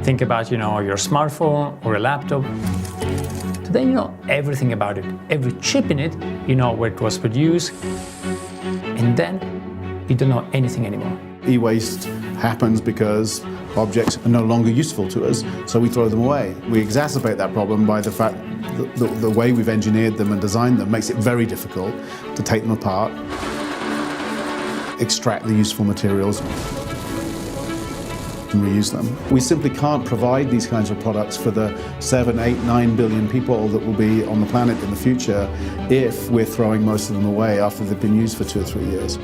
Think about, your smartphone or a laptop. Today you know everything about it. Every chip in it, you know where it was produced. And then you don't know anything anymore. E-waste happens because objects are no longer useful to us, so we throw them away. We exacerbate that problem by the fact that the way we've engineered them and designed them makes it very difficult to take them apart, extract the useful materials, and reuse them. We simply can't provide these kinds of products for the 7, 8, 9 billion people that will be on the planet in the future if we're throwing most of them away after they've been used for 2 or 3 years.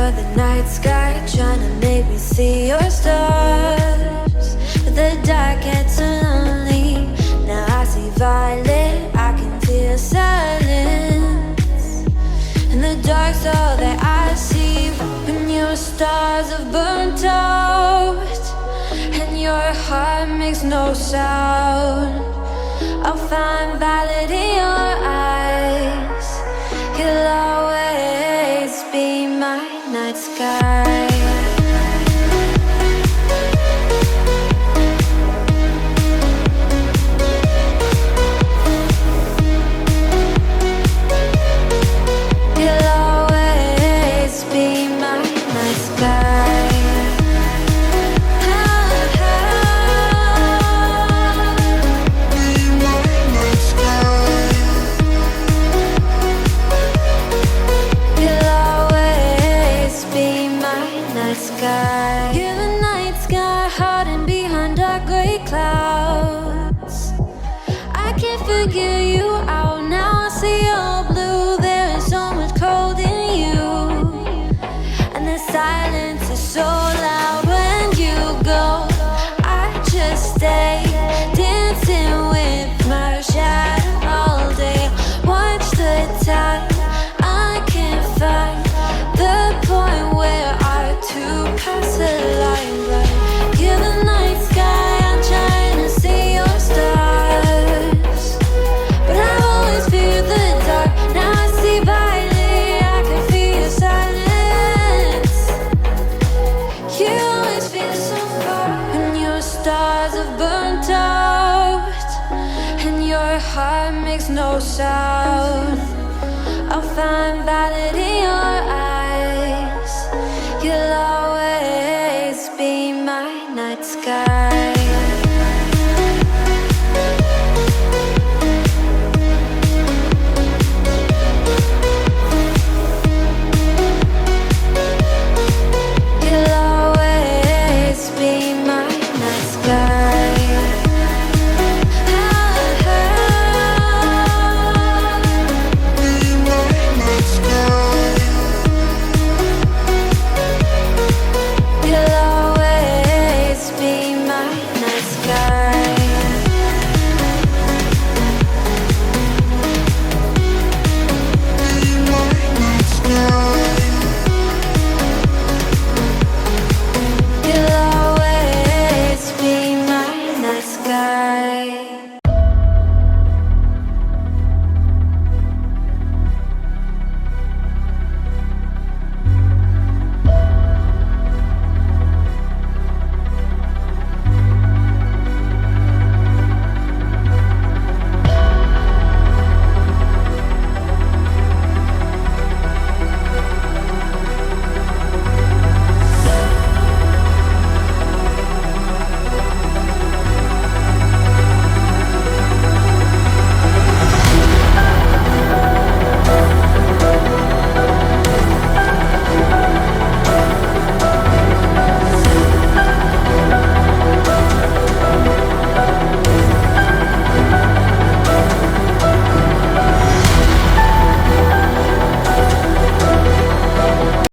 under the night sky, trying to make me see your stars. But the dark gets so lonely. Now I see violet, I can feel silence. And the dark's all that I see. When your stars have burnt out and your heart makes no sound, I'll find violet in your eyes. You'll always be my night sky. You'll always be my night sky. You're the night sky, hiding behind dark gray clouds. I can't figure you out now. I see your blue. There is so much cold in you, and the silence is so loud when you go. I just stay dancing with my shadow all day. Watch the tide. I can't find the point where to pass the line, but you're the night sky. I'm trying to see your stars, but I always fear the dark. Now I see violet, I can feel your silence. You always feel so far when your stars have burnt out and your heart makes no sound. I'll find violet in your eyes. You'll